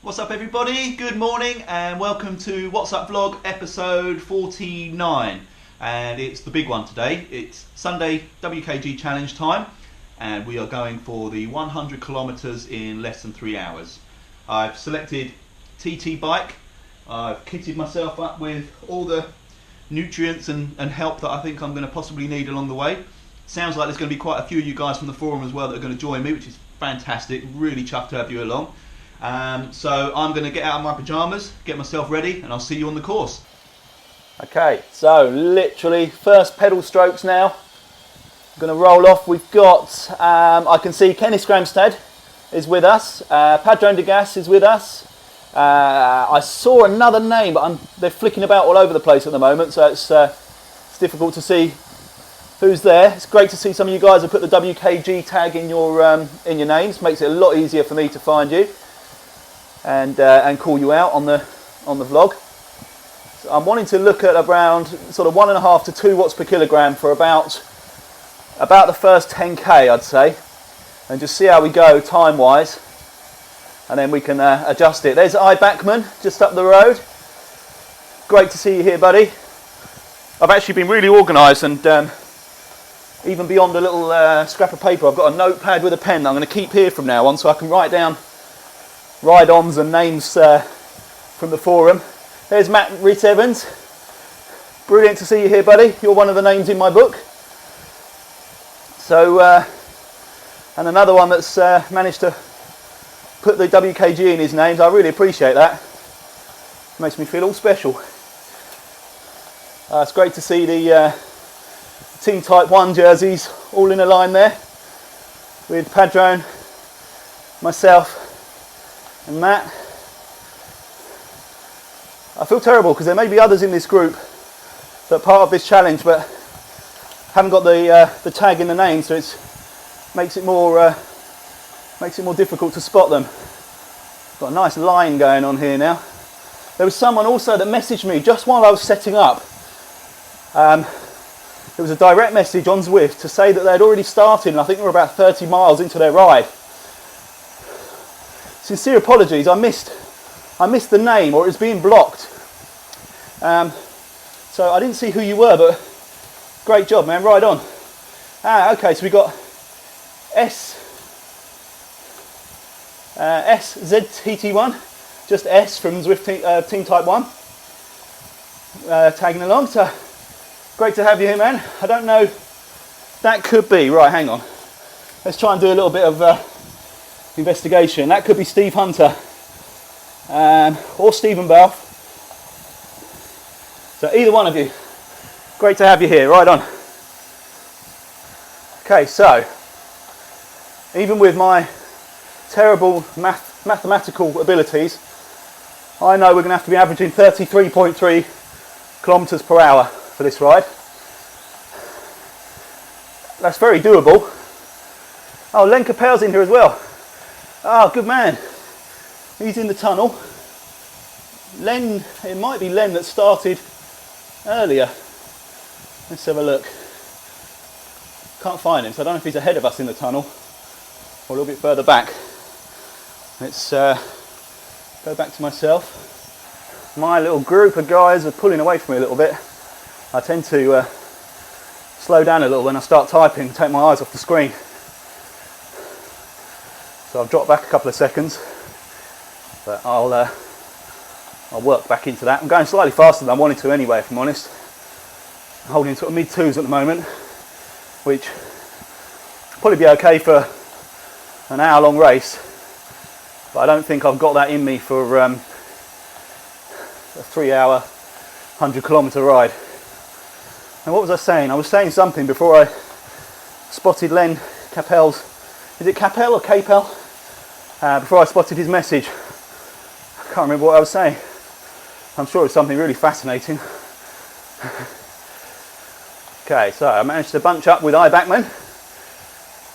What's up everybody, good morning and welcome to What's Up Vlog episode 49, and it's the big one today. It's Sunday WKG challenge time and we are going for the 100 kilometers in less than 3 hours. I've selected TT bike, I've kitted myself up with all the nutrients and help that I think I'm going to possibly need along the way. Sounds like there's going to be quite a few of you guys from the forum as well that are going to join me, which is fantastic, really chuffed to have you along. So I'm going to get out of my pyjamas, get myself ready, and I'll see you on the course. Okay, so literally first pedal strokes now. I'm going to roll off. We've got, I can see Kenny Scramstad is with us, Padron de Gas is with us. I saw another name, but they're flicking about all over the place at the moment, so it's difficult to see who's there. It's great to see some of you guys have put the WKG tag in your names. Makes it a lot easier for me to find you and call you out on the vlog. So I'm wanting to look at around sort of 1.5 to 2 watts per kilogram for about the first 10k, I'd say, and just see how we go time wise, and then we can adjust it. There's Backman just up the road. Great to see you here, buddy. I've actually been really organised, and even beyond a little scrap of paper, I've got a notepad with a pen that I'm going to keep here from now on, so I can write down ride-ons and names from the forum. There's Matt Rhys Evans. Brilliant to see you here, buddy. You're one of the names in my book. So, and another one that's managed to put the WKG in his names. I really appreciate that. Makes me feel all special. It's great to see the Team Type 1 jerseys all in a line there with Padron, myself and Matt. I feel terrible because there may be others in this group that are part of this challenge but haven't got the tag in the name, so it makes it more difficult to spot them. Got a nice line going on here now. There was someone also that messaged me just while I was setting up. It was a direct message on Zwift to say that they'd already started, and I think they were about 30 miles into their ride. Sincere apologies, I missed the name, or it was being blocked. So I didn't see who you were, but great job, man, right on. Okay, so we got SZTT1, just S from Zwift Team Type 1, tagging along, so great to have you here, man. I don't know, that could be, right, hang on. Let's try and do a little bit of investigation. That could be Steve Hunter or Stephen Balfe. So either one of you, great to have you here, right on. Okay, so even with my terrible mathematical abilities, I know we're going to have to be averaging 33.3 kilometers per hour for this ride. That's very doable. Oh, Len Capel's in here as well. Oh, good man. He's in the tunnel. Len, it might be Len that started earlier. Let's have a look. Can't find him, so I don't know if he's ahead of us in the tunnel or a little bit further back. Let's go back to myself. My little group of guys are pulling away from me a little bit. I tend to slow down a little when I start typing, take my eyes off the screen. So I've dropped back a couple of seconds, but I'll work back into that. I'm going slightly faster than I wanted to anyway, if I'm honest. I'm holding sort of mid-2s at the moment, which will probably be okay for an hour-long race, but I don't think I've got that in me for a 3-hour, 100-kilometer ride. And what was I saying? I was saying something before I spotted Len Capel's, is it Capel or Capel? Before I spotted his message. I can't remember what I was saying. I'm sure it's something really fascinating. Okay, so I managed to bunch up with Backman.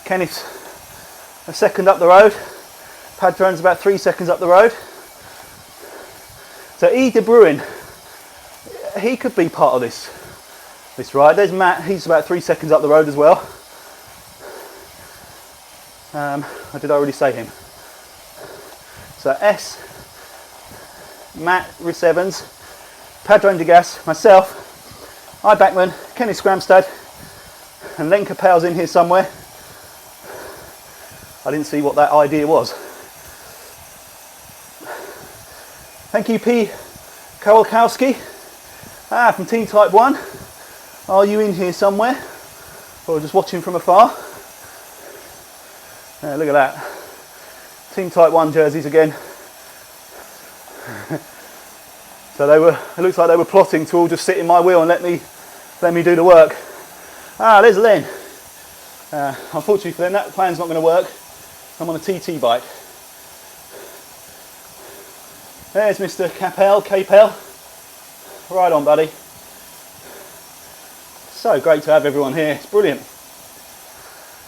Kenneth's a second up the road. Padron's about 3 seconds up the road. So E. De Bruin, he could be part of this ride. There's Matt, he's about 3 seconds up the road as well. Did I already say him? So S Matt Rhys-Evans, Padron Degas, myself, I Backman, Kenny Scramstad, and Len Capel's in here somewhere. I didn't see what that idea was. Thank you, P. Kowalkowski from Team Type 1. Are you in here somewhere? Or just watching from afar? Look at that. Team Type 1 jerseys again. So it looks like they were plotting to all just sit in my wheel and let me do the work. There's Len. Unfortunately for them, that plan's not going to work. I'm on a TT bike. There's Mr. Capel. Right on, buddy. So great to have everyone here. It's brilliant.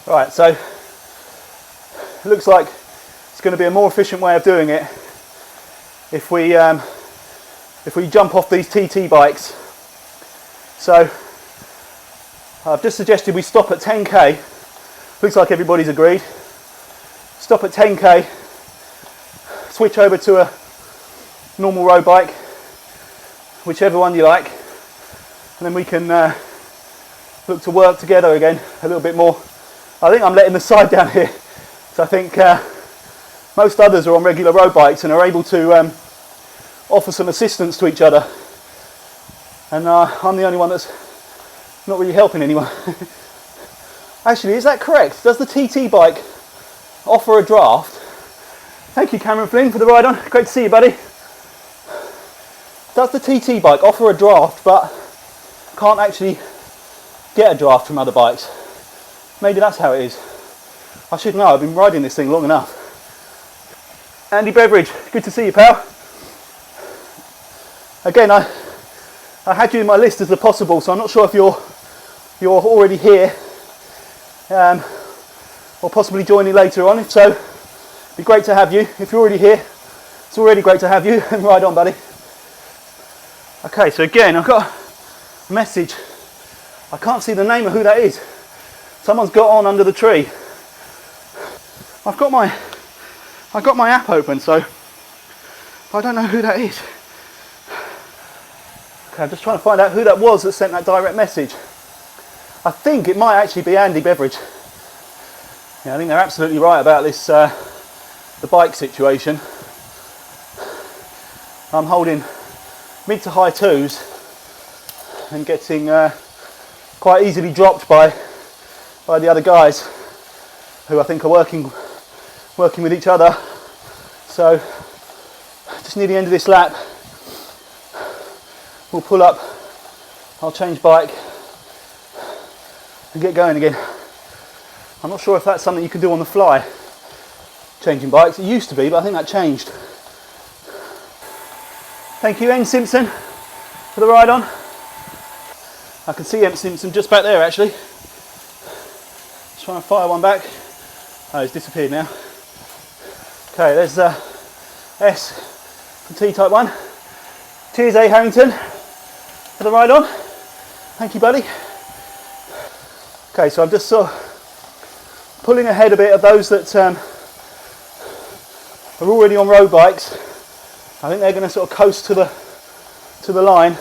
Right, so it looks like it's going to be a more efficient way of doing it if we jump off these TT bikes. So I've just suggested we stop at 10k. Looks like everybody's agreed. Stop at 10k, switch over to a normal road bike, whichever one you like, and then we can look to work together again a little bit more. I think I'm letting the side down here, so I think most others are on regular road bikes and are able to offer some assistance to each other, and I'm the only one that's not really helping anyone. Actually, is that correct? Does the TT bike offer a draft? Thank you, Cameron Flynn, for the ride on. Great to see you, buddy. Does the TT bike offer a draft but can't actually get a draft from other bikes? Maybe that's how it is. I should know, I've been riding this thing long enough. Andy Beveridge, good to see you, pal. Again, I had you in my list as a possible, so I'm not sure if you're already here or possibly joining later on. If so, it'd be great to have you. If you're already here, it's already great to have you. And ride on, buddy. Okay, so again, I've got a message. I can't see the name of who that is. Someone's got on under the tree. I've got my app open, so I don't know who that is. Okay, I'm just trying to find out who that was that sent that direct message. I think it might actually be Andy Beveridge. Yeah, I think they're absolutely right about this, the bike situation. I'm holding mid to high twos and getting quite easily dropped by the other guys who I think are working with each other. So just near the end of this lap, we'll pull up, I'll change bike and get going again. I'm not sure if that's something you can do on the fly, changing bikes. It used to be, but I think that changed. Thank you, N Simpson, for the ride on. I can see M Simpson just back there actually. Just trying to fire one back. Oh, he's disappeared now. Okay, there's S from T-Type 1. Cheers, A Harrington, for the ride on. Thank you, buddy. Okay, so I'm just sort of pulling ahead a bit of those that are already on road bikes. I think they're going to sort of coast to the line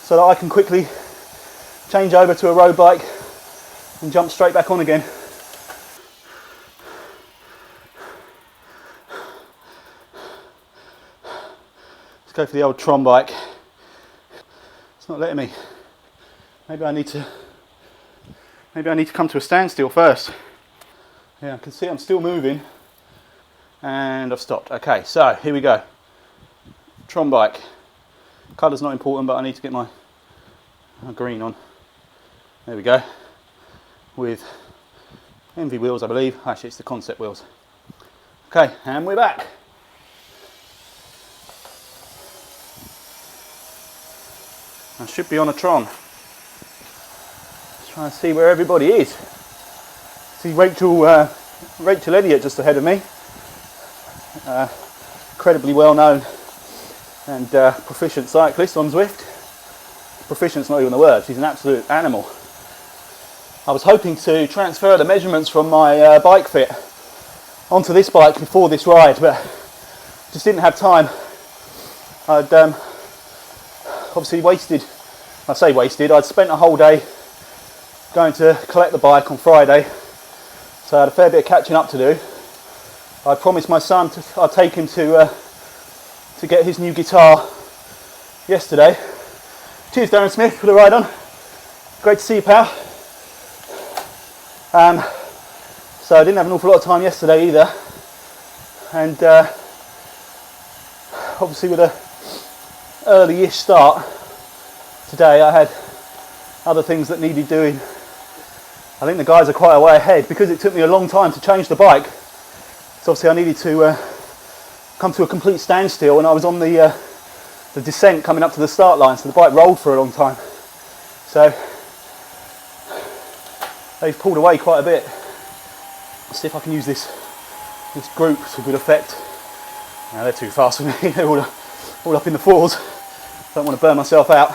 so that I can quickly change over to a road bike and jump straight back on again. Let's go for the old Tron bike. It's not letting me. Maybe I need to come to a standstill first. Yeah, I can see I'm still moving and I've stopped. Okay, so here we go. Tron bike. Colour's not important, but I need to get my green on. There we go. With Envy wheels, I believe. Actually, it's the concept wheels. Okay, and we're back. I should be on a Tron. Just trying to see where everybody is. See Rachel Elliott just ahead of me. Incredibly well known and proficient cyclist on Zwift. Proficient's not even the word, she's an absolute animal. I was hoping to transfer the measurements from my bike fit onto this bike before this ride, but just didn't have time. I'd obviously wasted, I say wasted, I'd spent a whole day going to collect the bike on Friday, so I had a fair bit of catching up to do. I promised my son I'd take him to get his new guitar yesterday. Cheers Darren Smith for the ride on. Great to see you, pal. So I didn't have an awful lot of time yesterday either, and obviously with a early-ish start today I had other things that needed doing. I think the guys are quite a way ahead because it took me a long time to change the bike. So obviously I needed to come to a complete standstill, and I was on the descent coming up to the start line, so the bike rolled for a long time. So they've pulled away quite a bit. Let's see if I can use this group to good effect. No, they're too fast for me. They're all up in the fours. Don't want to burn myself out.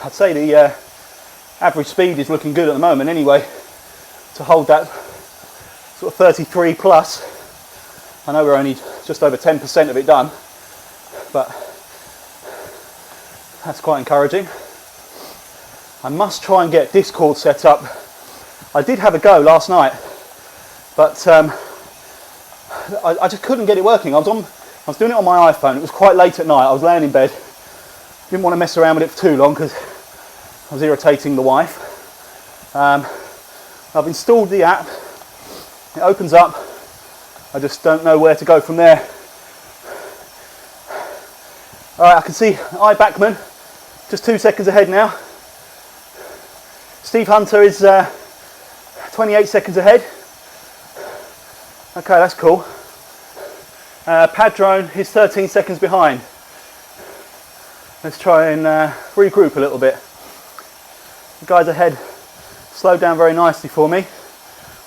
I'd say the average speed is looking good at the moment anyway, to hold that sort of 33 plus. I know we're only just over 10% of it done, but that's quite encouraging. I must try and get Discord set up. I did have a go last night, but I just couldn't get it working. I was doing it on my iPhone. It was quite late at night. I was laying in bed. Didn't want to mess around with it for too long because I was irritating the wife. I've installed the app. It opens up. I just don't know where to go from there. Alright, I can see iBackman just 2 seconds ahead now. Steve Hunter is 28 seconds ahead. Okay, that's cool. Padrone is 13 seconds behind. Let's try and regroup a little bit. The guys ahead slowed down very nicely for me.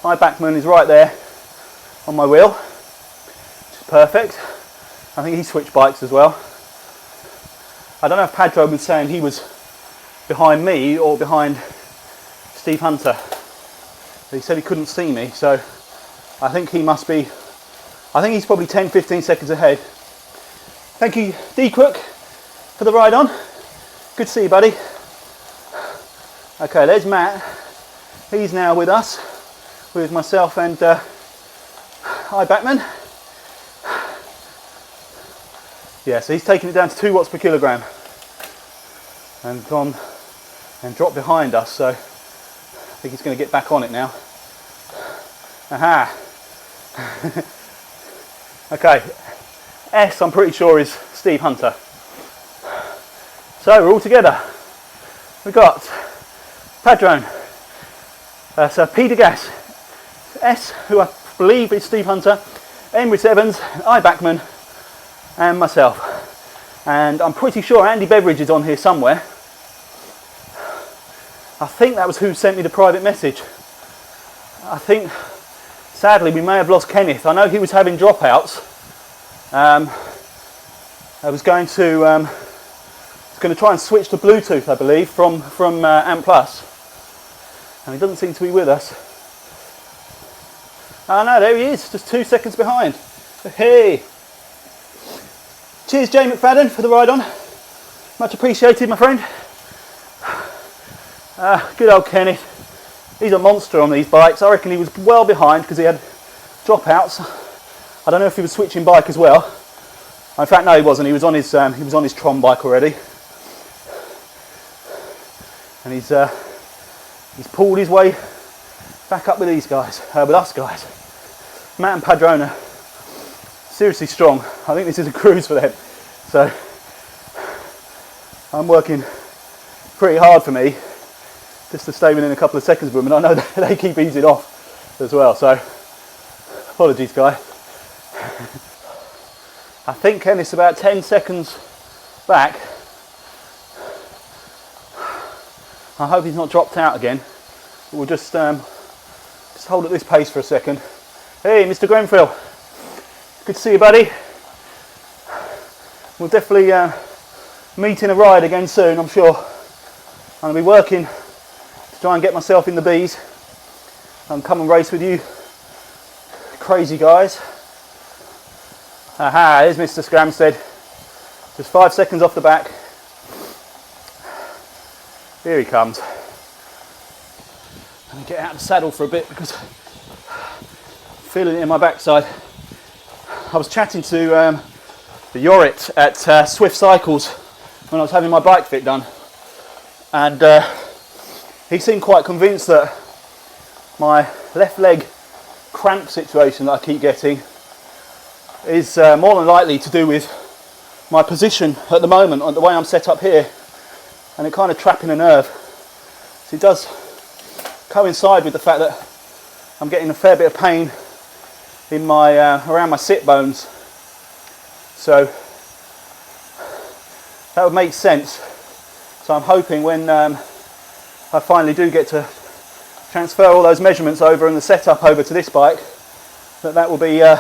iBackman is right there on my wheel, which is perfect. I think he switched bikes as well. I don't know if Padrone was saying he was behind me or behind Steve Hunter. He said he couldn't see me, so I think he must be, I think he's probably 10-15 seconds ahead. Thank you D Crook for the ride on. Good to see you, buddy. Okay, there's Matt. He's now with us, with myself and iBackman. Yeah, so he's taken it down to 2 watts per kilogram and gone and dropped behind us, so I think he's going to get back on it now. Aha! Okay, S I'm pretty sure is Steve Hunter. So we're all together. We've got Padrone, so Peter Gas, S, who I believe is Steve Hunter, Emrys Evans, iBackman, and myself. And I'm pretty sure Andy Beveridge is on here somewhere. I think that was who sent me the private message. I think, sadly, we may have lost Kenneth. I know he was having dropouts. I was going to try and switch to Bluetooth, I believe, from Amp Plus, and he doesn't seem to be with us. Oh no, there he is, just 2 seconds behind. Hey! Cheers, Jay McFadden, for the ride on. Much appreciated, my friend. Good old Kenneth. He's a monster on these bikes. I reckon he was well behind because he had dropouts. I don't know if he was switching bike as well. In fact, no, he wasn't. He was on his Tron bike already, and he's pulled his way back up with these guys, with us guys. Matt and Padrone are seriously strong. I think this is a cruise for them. So I'm working pretty hard for me just to stay within a couple of seconds with them, and I know that they keep easing off as well. So apologies, guys. I think Kenneth's about 10 seconds back. I hope he's not dropped out again. We'll just hold at this pace for a second. Hey, Mr. Grenfell. Good to see you, buddy. We'll definitely meet in a ride again soon, I'm sure. I'm going to be working to try and get myself in the Bs and come and race with you crazy guys. Aha, here's Mr. Scramstead. Just 5 seconds off the back. Here he comes. Let me get out of the saddle for a bit because I'm feeling it in my backside. I was chatting to the Yorit at Zwift Cycles when I was having my bike fit done, and he seemed quite convinced that my left leg cramp situation that I keep getting is more than likely to do with my position at the moment, on the way I'm set up here, and it kind of trapping a nerve. So it does coincide with the fact that I'm getting a fair bit of pain in my around my sit bones. So that would make sense. So I'm hoping when I finally do get to transfer all those measurements over and the setup over to this bike, that will be a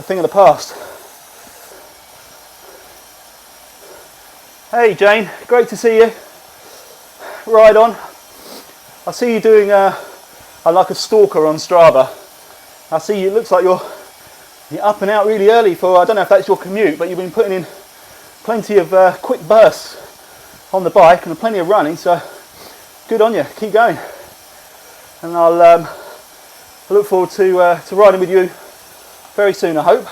thing of the past. Hey Jane, great to see you. Ride on. I see you doing like a stalker on Strava. I see you, it looks like you're up and out really early for, I don't know if that's your commute, but you've been putting in plenty of quick bursts on the bike and plenty of running, so good on you, keep going. And I'll look forward to riding with you very soon, I hope.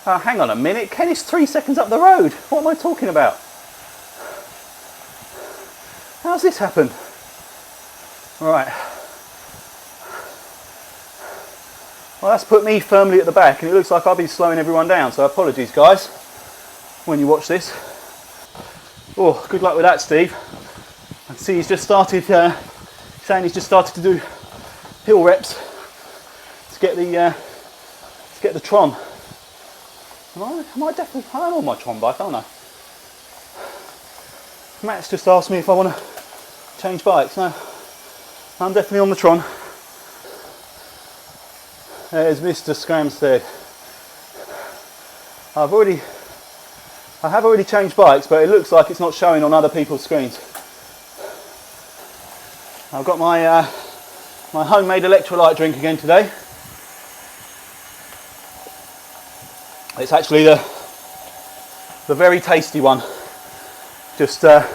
Hang on a minute, Ken is 3 seconds up the road. What am I talking about? How's this happened? Right. Well, that's put me firmly at the back, and it looks like I'll be slowing everyone down, so apologies guys when you watch this. Oh, good luck with that, Steve. I see he's just started saying he's just started to do hill reps to get the Tron. I'm on my Tron bike, aren't I? Matt's just asked me if I want to change bikes. No, I'm definitely on the Tron. There's Mr. Scramstead. I have already changed bikes, but it looks like it's not showing on other people's screens. I've got my my homemade electrolyte drink again today. It's actually the very tasty one. Just a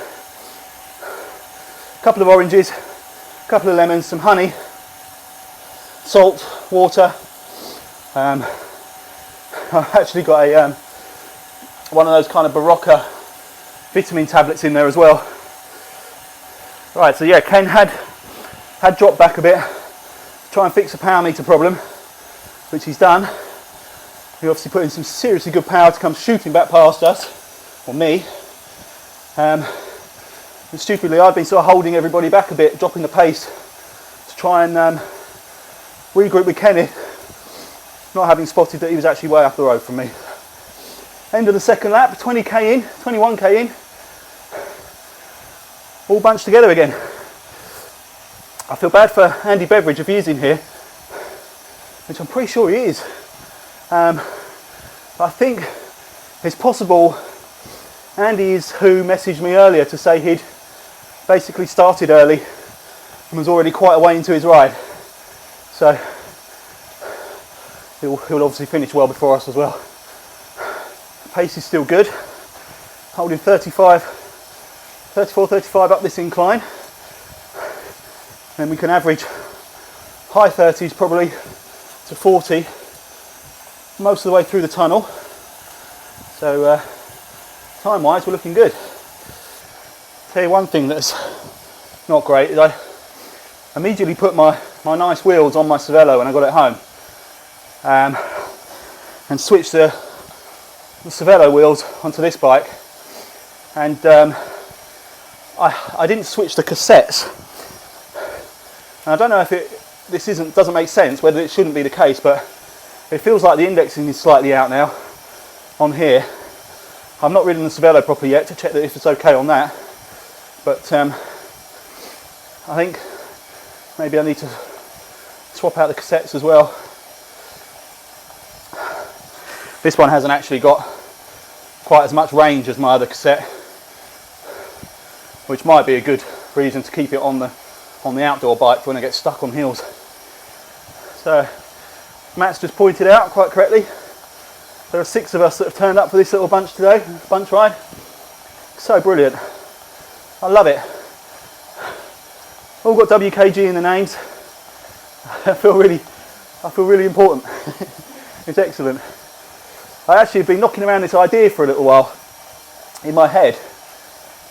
couple of oranges, a couple of lemons, some honey, salt, water. I've actually got a one of those kind of Barocca vitamin tablets in there as well. Right, so yeah, Ken had dropped back a bit to try and fix a power meter problem, which he's done. He obviously put in some seriously good power to come shooting back past us, or me. And stupidly, I've been sort of holding everybody back a bit, dropping the pace to try and regroup with Kenneth, not having spotted that he was actually way up the road from me. End of the second lap, 20k in, 21k in, all bunched together again. I feel bad for Andy Beveridge if he is in here, which I'm pretty sure he is. But I think it's possible Andy is who messaged me earlier to say he'd basically started early and was already quite a way into his ride. So he'll obviously finish well before us as well. Pace is still good, holding 34, 35 up this incline. Then we can average high 30s probably to 40 most of the way through the tunnel. So time wise we're looking good. Tell you one thing that's not great is I immediately put my nice wheels on my Cervelo when I got it home, and switched the Cervelo wheels onto this bike, and I didn't switch the cassettes. And I don't know if doesn't make sense, whether it shouldn't be the case, but it feels like the indexing is slightly out now on here. I've not ridden the Cervelo properly yet to check that if it's okay on that, but I think maybe I need to swap out the cassettes as well. This one hasn't actually got quite as much range as my other cassette, which might be a good reason to keep it on the outdoor bike for when I get stuck on hills. So Matt's just pointed out quite correctly There are 6 of us that have turned up for this little bunch today, bunch ride. So brilliant. I love it. All got WKG in the names. I feel really important. It's excellent. I actually have been knocking around this idea for a little while in my head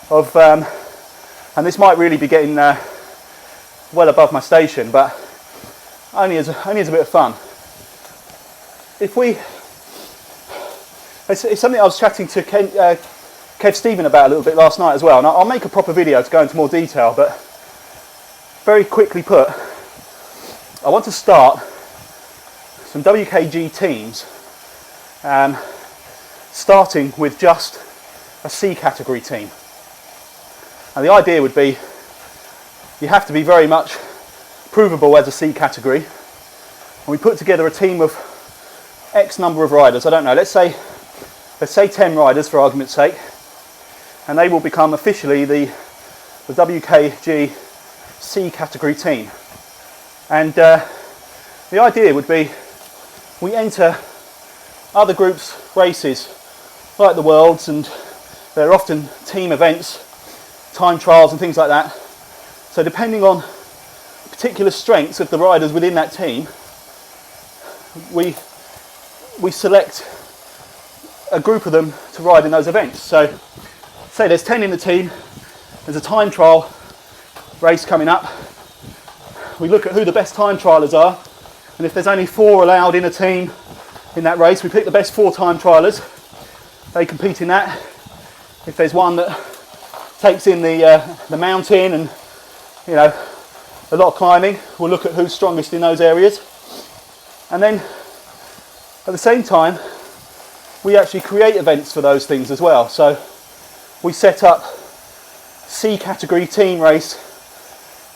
of, and this might really be getting well above my station, but only as a bit of fun. It's something I was chatting to Kev Stephen about a little bit last night as well, and I'll make a proper video to go into more detail, but very quickly put, I want to start some WKG teams, starting with just a C category team. And the idea would be, you have to be very much provable as a C category, and we put together a team of X number of riders. I don't know, let's say 10 riders for argument's sake, and they will become officially the WKG C category team. And the idea would be, we enter other groups' races like the Worlds, and they're often team events, time trials and things like that. So depending on particular strengths of the riders within that team, we select a group of them to ride in those events. So say there's 10 in the team, there's a time trial race coming up. We look at who the best time trialers are, and if there's only 4 allowed in a team in that race, we pick the best 4 time trialers. They compete in that. If there's one that takes in the mountain and, you know, a lot of climbing, we'll look at who's strongest in those areas. And then at the same time, we actually create events for those things as well. So we set up C category team race,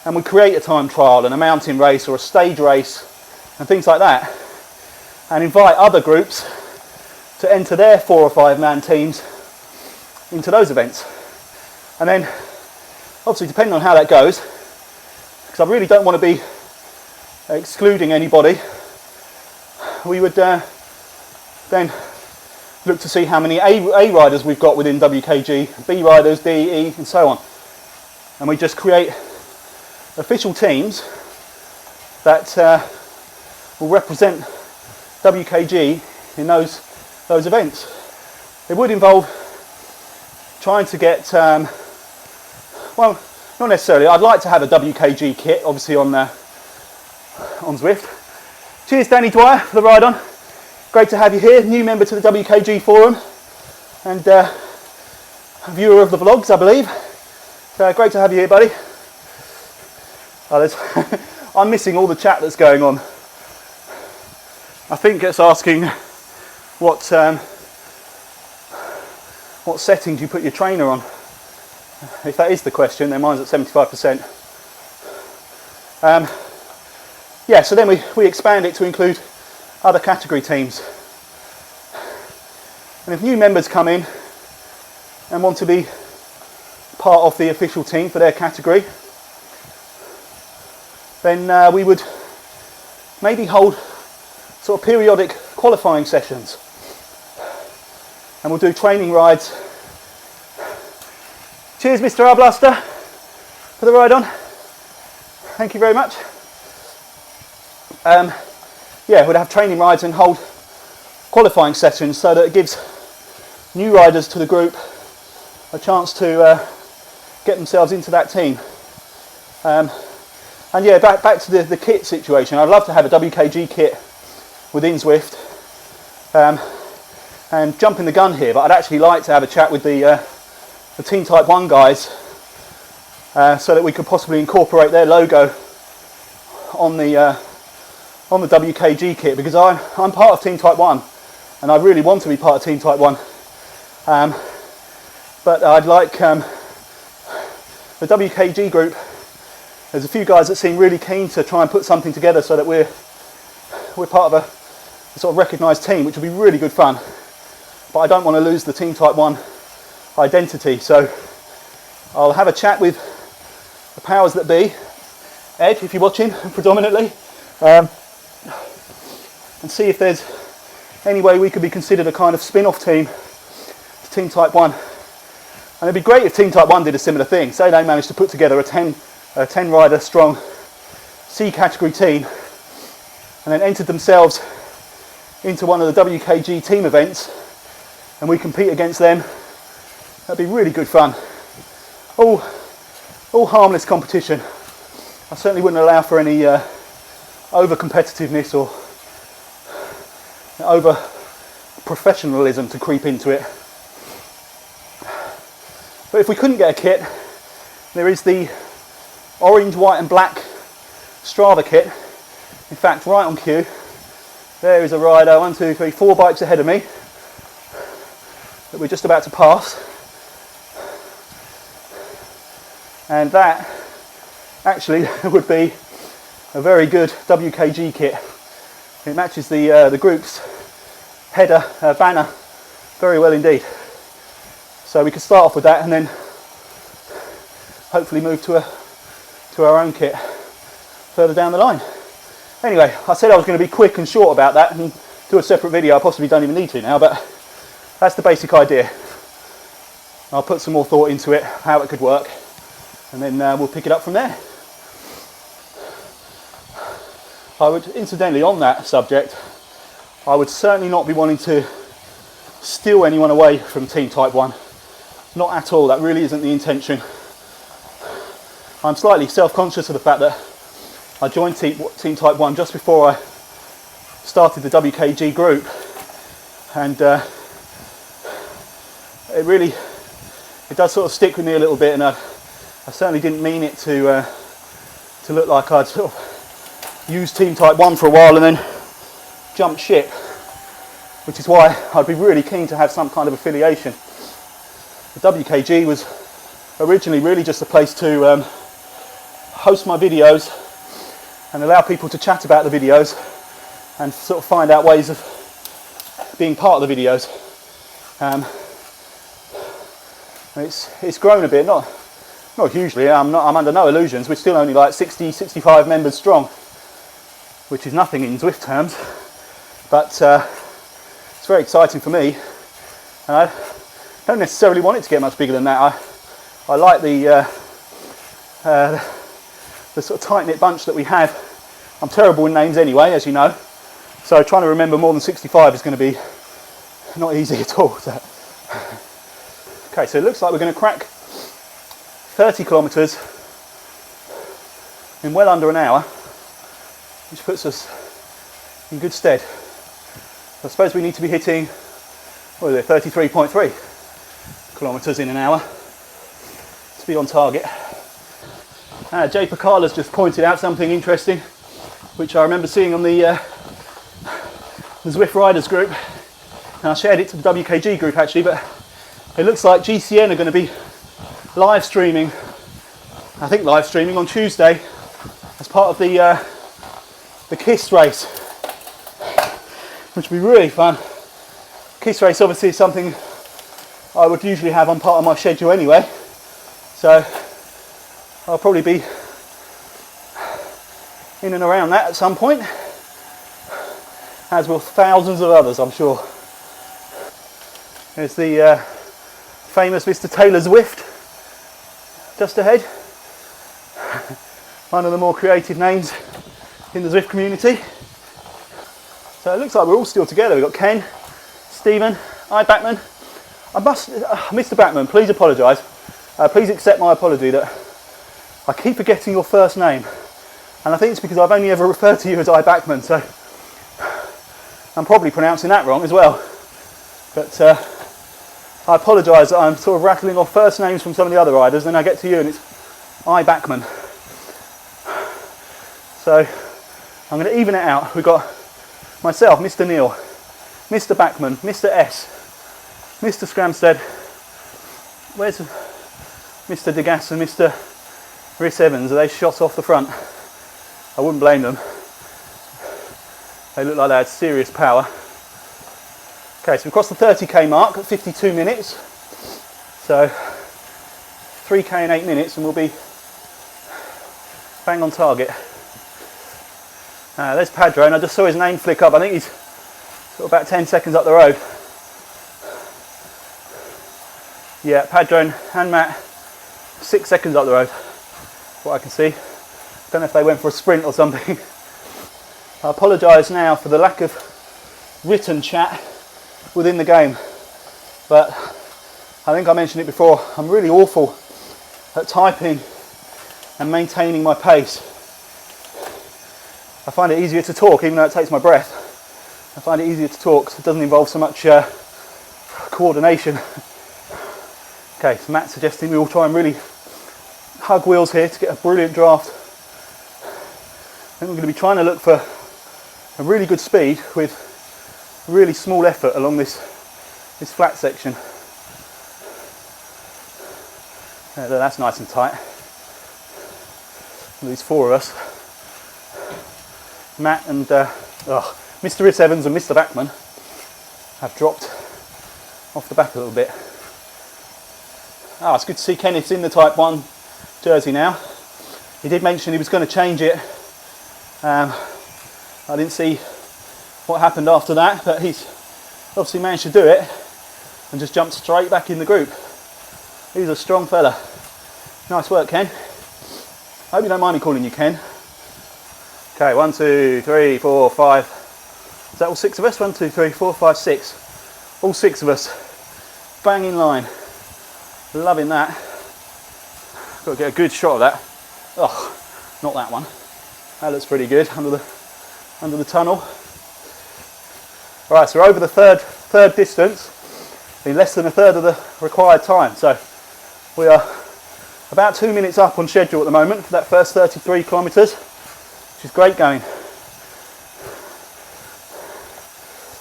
and we create a time trial and a mountain race or a stage race and things like that, and invite other groups to enter their 4 or 5 man teams into those events. And then obviously, depending on how that goes, because I really don't want to be excluding anybody, we would then look to see how many A riders we've got within WKG, B riders, D, E, and so on. And we just create official teams that will represent WKG in those events. It would involve trying to get, well, not necessarily. I'd like to have a WKG kit, obviously on Zwift. Cheers, Danny Dwyer, for the ride on. Great to have you here, new member to the WKG forum, and a viewer of the vlogs, I believe. So great to have you here, buddy. Oh, I'm missing all the chat that's going on. I think it's asking what settings you put your trainer on. If that is the question, then mine's at 75%. Yeah, so then we expand it to include other category teams. And if new members come in and want to be part of the official team for their category, then we would maybe hold sort of periodic qualifying sessions, and we'll do training rides. Cheers, Mr. Arblaster, for the ride on. Thank you very much. Yeah, we'd have training rides and hold qualifying sessions so that it gives new riders to the group a chance to get themselves into that team. And yeah, back to the kit situation. I'd love to have a WKG kit within Zwift. And jumping the gun here, but I'd actually like to have a chat with the Team Type 1 guys so that we could possibly incorporate their logo on the WKG kit, because I'm part of Team Type 1 and I really want to be part of Team Type 1, but I'd like the WKG group. There's a few guys that seem really keen to try and put something together so that we're part of a sort of recognised team, which would be really good fun, but I don't want to lose the Team Type 1 identity. So I'll have a chat with the powers that be, Ed, if you're watching predominantly, and see if there's anyway we could be considered a kind of spin-off team to Team Type 1. And it'd be great if Team Type 1 did a similar thing. Say they managed to put together a 10 rider strong C category team and then entered themselves into one of the WKG team events and we compete against them. That'd be really good fun. All harmless competition. I certainly wouldn't allow for any over competitiveness or over professionalism to creep into it. But if we couldn't get a kit, there is the orange, white and black Strava kit. In fact, right on cue, there is a rider, 1, 2, 3, 4 bikes ahead of me that we're just about to pass. And that actually would be a very good WKG kit. It matches the group's header banner very well indeed. So we could start off with that and then hopefully move to our own kit further down the line. Anyway, I said I was going to be quick and short about that and do a separate video. I possibly don't even need to now, but that's the basic idea. I'll put some more thought into it, how it could work, and then we'll pick it up from there. I would, incidentally, on that subject, I would certainly not be wanting to steal anyone away from Team Type 1. Not at all, that really isn't the intention. I'm slightly self-conscious of the fact that I joined Team Type 1 just before I started the WKG group, and it does sort of stick with me a little bit, and I certainly didn't mean it to look like I'd sort of used Team Type 1 for a while and then jump ship, which is why I'd be really keen to have some kind of affiliation. The WKG was originally really just a place to host my videos and allow people to chat about the videos and sort of find out ways of being part of the videos. It's grown a bit, not hugely. I'm under no illusions. We're still only like 60, 65 members strong, which is nothing in Zwift terms, but it's very exciting for me, and I don't necessarily want it to get much bigger than that. I like the sort of tight-knit bunch that we have. I'm terrible with names anyway, as you know, so trying to remember more than 65 is going to be not easy at all. So. Okay, so it looks like we're going to crack 30 kilometres in well under an hour, which puts us in good stead. I suppose we need to be hitting, what is it, 33.3 kilometres in an hour to be on target. Jay Pacala's just pointed out something interesting, which I remember seeing on the Zwift Riders group, and I shared it to the WKG group actually, but it looks like GCN are going to be live streaming on Tuesday as part of the KISS race, which will be really fun. KISS race obviously is something I would usually have on part of my schedule anyway, so I'll probably be in and around that at some point, as will thousands of others, I'm sure. There's the famous Mr. Taylor Zwift just ahead. One of the more creative names in the Zwift community. So it looks like we're all still together. We've got Ken, Stephen, Backman. Mr. Backman, please apologise. Please accept my apology that I keep forgetting your first name. And I think it's because I've only ever referred to you as Backman, so I'm probably pronouncing that wrong as well. But I apologise that I'm sort of rattling off first names from some of the other riders, then I get to you and it's Backman. So I'm going to even it out. We've got myself, Mr. Neil, Mr. Backman, Mr. S, Mr. Scramstead, where's Mr. Degas and Mr. Rhys Evans? Are they shot off the front? I wouldn't blame them. They look like they had serious power. Okay, so we've crossed the 30k mark at 52 minutes. So 3k in 8 minutes and we'll be bang on target. There's Padro, and I just saw his name flick up. I think he's So about 10 seconds up the road. Yeah, Padron and Matt, 6 seconds up the road, what I can see. Don't know if they went for a sprint or something. I apologise now for the lack of written chat within the game, but I think I mentioned it before, I'm really awful at typing and maintaining my pace. I find it easier to talk, even though it takes my breath. I find it easier to talk because it doesn't involve so much coordination. Okay, so Matt's suggesting we all try and really hug wheels here to get a brilliant draft. I think we're going to be trying to look for a really good speed with really small effort along this flat section. Yeah, that's nice and tight. These four of us, Matt and Mr. Rhys Evans and Mr. Backman, have dropped off the back a little bit. It's good to see Kenneth's in the Type 1 jersey now. He did mention he was going to change it. I didn't see what happened after that, but he's obviously managed to do it and just jumped straight back in the group. He's a strong fella. Nice work, Ken. I hope you don't mind me calling you Ken. Okay, 1, 2, 3, 4, 5. Is that all 6 of us? 1, 2, 3, 4, 5, 6. All 6 of us. Bang in line. Loving that. Got to get a good shot of that. Oh, not that one. That looks pretty good under the tunnel. Right, so we're over the third distance in less than a third of the required time. So we are about 2 minutes up on schedule at the moment for that first 33 kilometres, which is great going.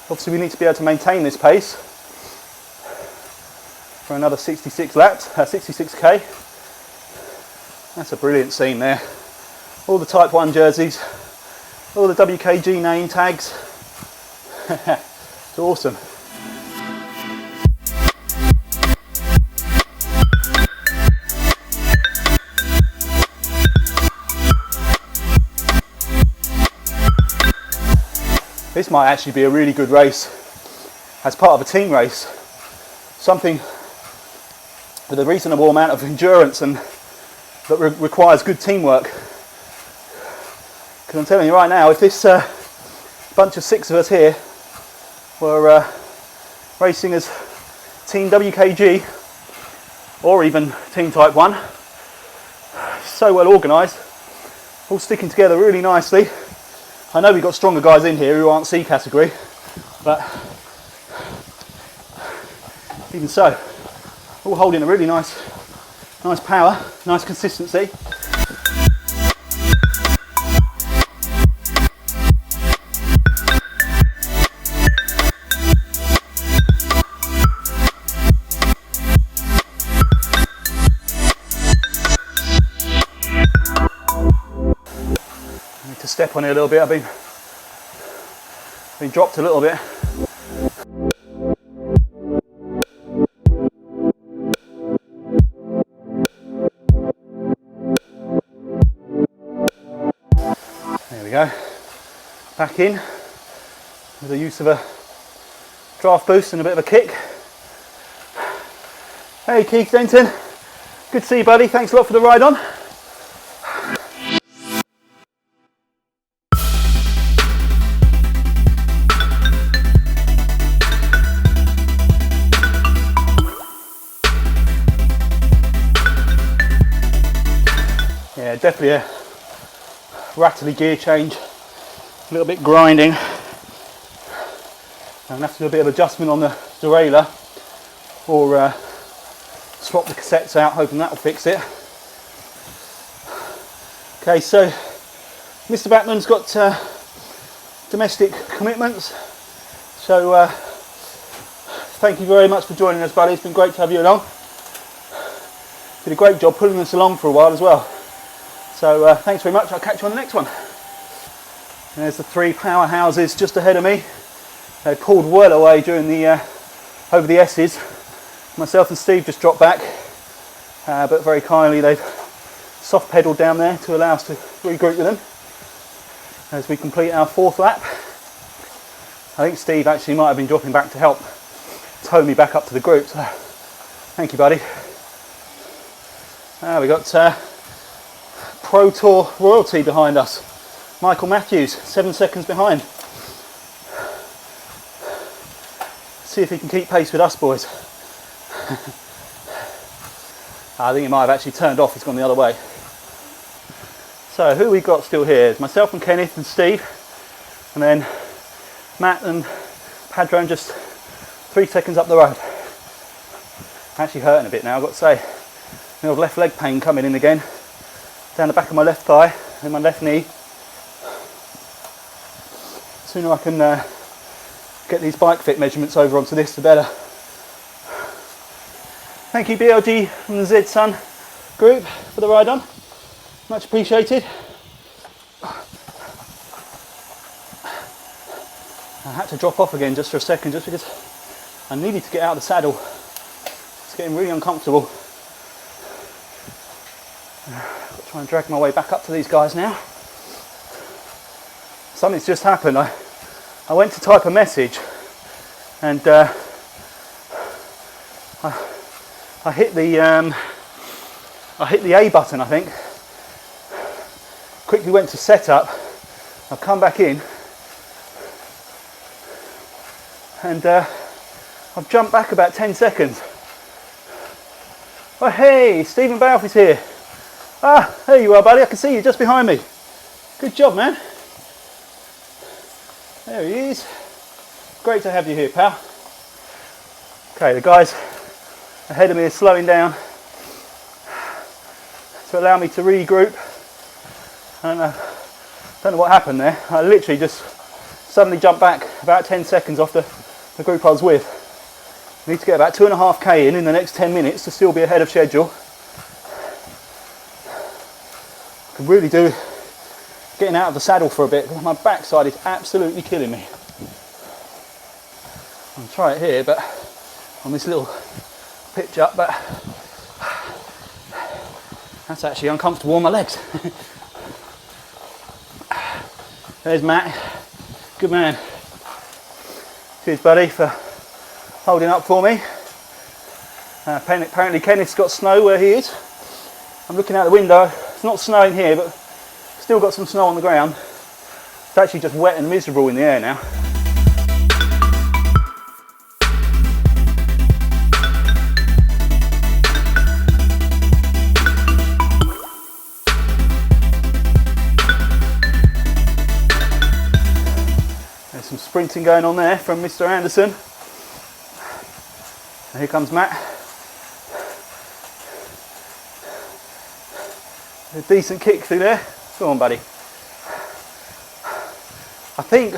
Obviously we need to be able to maintain this pace for another 66 laps, 66k. That's a brilliant scene there. All the Type 1 jerseys, all the WKG name tags. It's awesome. This might actually be a really good race as part of a team race. Something with a reasonable amount of endurance and that requires good teamwork. Because I'm telling you right now, if this bunch of 6 of us here were racing as Team WKG or even Team Type 1, so well organised, all sticking together really nicely. I know we've got stronger guys in here who aren't C category, but even so, all holding a really nice power, nice consistency. To step on it a little bit, I've been dropped a little bit. There we go. Back in with the use of a draft boost and a bit of a kick. Hey Keith Denton, good to see you buddy, thanks a lot for the ride on. Yeah, definitely a rattly gear change, a little bit grinding. I'm going to have to do a bit of adjustment on the derailleur or swap the cassettes out, hoping that will fix it. Okay, so Mr. Batman's got domestic commitments, so thank you very much for joining us buddy, it's been great to have you along. Did a great job pulling us along for a while as well. So thanks very much, I'll catch you on the next one. And there's the 3 powerhouses just ahead of me. They pulled well away during the over the S's. Myself and Steve just dropped back, but very kindly they've soft pedalled down there to allow us to regroup with them as we complete our 4th lap. I think Steve actually might have been dropping back to help tow me back up to the group. So thank you, buddy. We got Pro Tour royalty behind us. Michael Matthews, 7 seconds behind. See if he can keep pace with us boys. I think he might have actually turned off, he's gone the other way. So who we got still here? It's myself and Kenneth and Steve, and then Matt and Padron just 3 seconds up the road. Actually hurting a bit now, I've got to say. The old left leg pain coming in again, down the back of my left thigh and my left knee. The sooner I can get these bike fit measurements over onto this, the better. Thank you BLG from the Z Sun group for the ride on, much appreciated. I had to drop off again just for a second, just because I needed to get out of the saddle. It's getting really uncomfortable. I've got to try and drag my way back up to these guys now. Something's just happened. I went to type a message and I hit the A button, I think. Quickly went to setup. I've come back in and I've jumped back about 10 seconds. Oh hey, Stephen Balfe is here. Ah, there you are, buddy. I can see you just behind me. Good job, man. There he is. Great to have you here, pal. Okay, the guys ahead of me are slowing down to allow me to regroup. I don't know what happened there. I literally just suddenly jumped back about 10 seconds off the group I was with. I need to get about 2.5k in the next 10 minutes to still be ahead of schedule. I could really do getting out of the saddle for a bit because my backside is absolutely killing me. I'll try it here, but on this little pitch up, but that's actually uncomfortable on my legs. There's Matt, good man. Cheers buddy for holding up for me. Apparently Kenneth's got snow where he is. I'm looking out the window, it's not snowing here but still got some snow on the ground. It's actually just wet and miserable in the air now. There's some sprinting going on there from Mr. Anderson. And here comes Matt. A decent kick through there. Go on, buddy. I think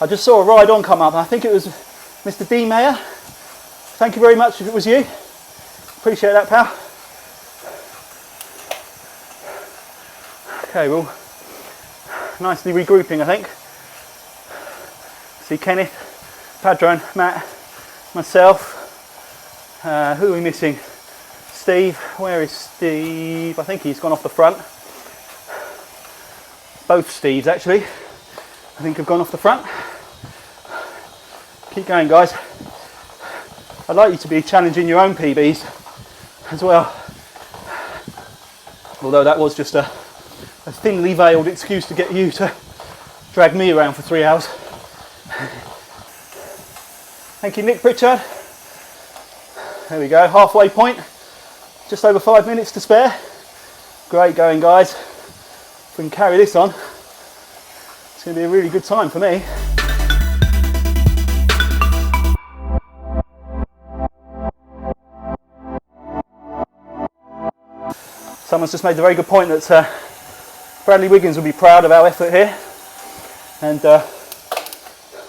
I just saw a ride on come up. I think it was Mr. D. Mayer. Thank you very much if it was you. Appreciate that, pal. Okay, well, nicely regrouping, I think. See Kenneth, Padron, Matt, myself. Who are we missing? Steve. Where is Steve? I think he's gone off the front. Both Steves actually, I think have gone off the front. Keep going, guys. I'd like you to be challenging your own PBs as well. Although that was just a thinly veiled excuse to get you to drag me around for 3 hours. Thank you, Nick Pritchard. There we go, halfway point. Just over 5 minutes to spare. Great going, guys. If we can carry this on, it's going to be a really good time for me. Someone's just made the very good point that Bradley Wiggins will be proud of our effort here. And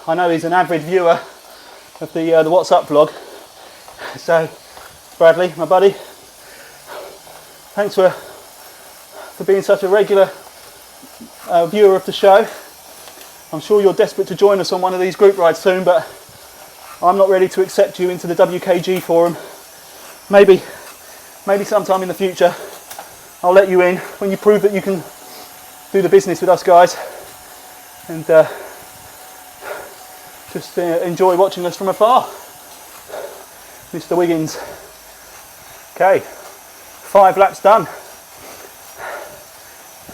I know he's an avid viewer of the What's Up vlog. So, Bradley, my buddy, thanks for being such a regular viewer of the show. I'm sure you're desperate to join us on one of these group rides soon, but I'm not ready to accept you into the WKG forum. Maybe sometime in the future I'll let you in when you prove that you can do the business with us guys. And just enjoy watching us from afar. Mr. Wiggins. Okay, 5 laps done.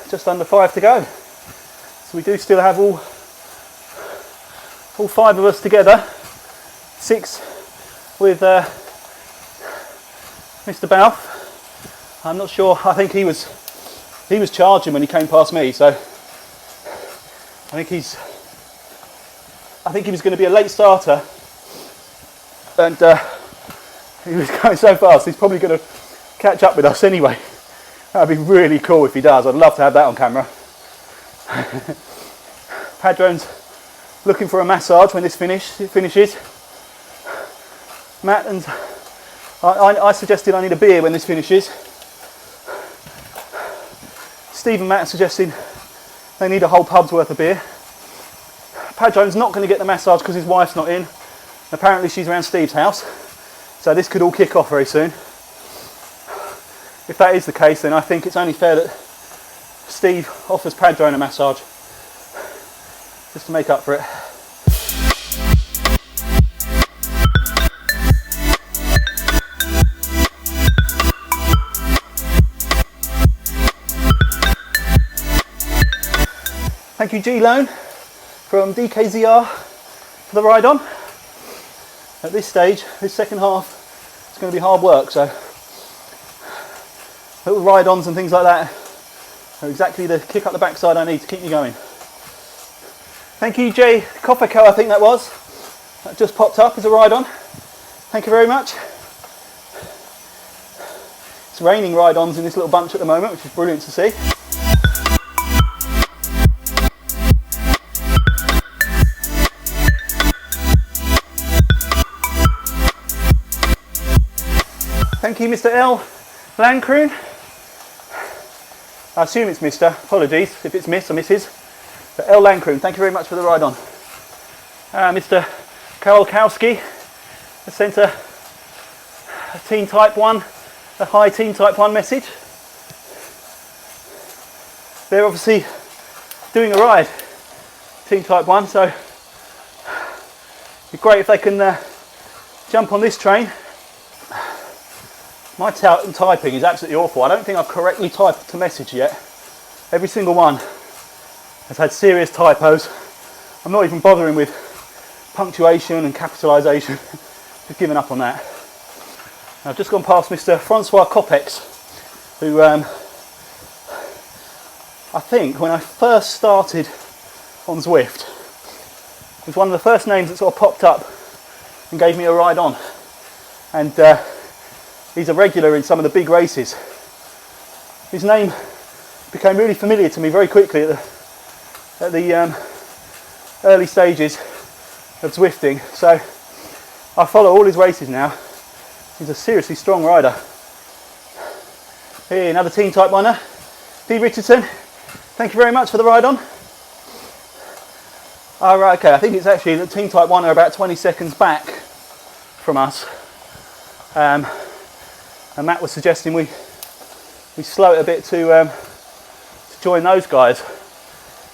Just under 5 to go. So we do still have all 5 of us together. 6 with Mr. Balfe. I'm not sure. I think he was charging when he came past me. So I think he was going to be a late starter, and he was going so fast. He's probably going to catch up with us anyway. That'd be really cool if he does. I'd love to have that on camera. Padron's looking for a massage when this finishes. Matt and I suggested I need a beer when this finishes. Steve and Matt suggested they need a whole pub's worth of beer. Padron's not going to get the massage because his wife's not in. Apparently she's around Steve's house. So this could all kick off very soon. If that is the case, then I think it's only fair that Steve offers Padron a massage just to make up for it. Thank you G-Loan from DKZR for the ride on. At this stage, this second half, it's going to be hard work, so little ride-ons and things like that are exactly the kick up the backside I need to keep me going. Thank you Jay Cofferco, I think that was. That just popped up as a ride-on. Thank you very much. It's raining ride-ons in this little bunch at the moment, which is brilliant to see. Thank you Mr. L. Lancroon. I assume it's Mr. Apologies if it's Miss or Mrs. But L. Lancroon, thank you very much for the ride on. Mr. Karolkowski has sent a Teen Type 1, a hi Teen Type 1 message. They're obviously doing a ride, Teen Type 1, so it'd be great if they can jump on this train. My typing is absolutely awful. I don't think I've correctly typed a message yet. Every single one has had serious typos. I'm not even bothering with punctuation and capitalisation. Just giving up on that. I've just gone past Mr. Francois Copex, who I think when I first started on Zwift was one of the first names that sort of popped up and gave me a ride on. And he's a regular in some of the big races. His name became really familiar to me very quickly at the early stages of Zwifting. So I follow all his races now. He's a seriously strong rider. Here, another Teen Type 1er, P. Richardson. Thank you very much for the ride on. Oh, right, okay, I think it's actually the Teen Type 1 are about 20 seconds back from us. And Matt was suggesting we slow it a bit to join those guys,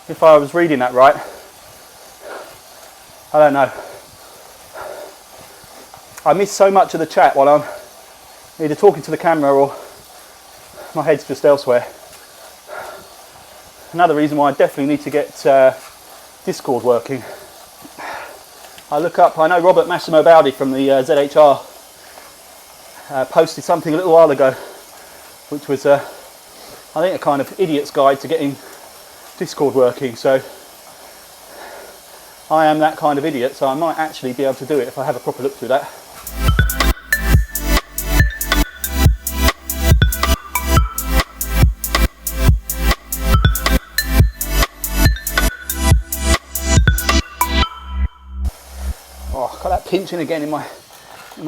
if I was reading that right. I don't know. I miss so much of the chat while I'm either talking to the camera or my head's just elsewhere. Another reason why I definitely need to get Discord working. I know Robert Massimo Baldi from the ZHR posted something a little while ago, which was I think a kind of idiot's guide to getting Discord working. So I am that kind of idiot, so I might actually be able to do it if I have a proper look through that. Oh, got that pinching again in my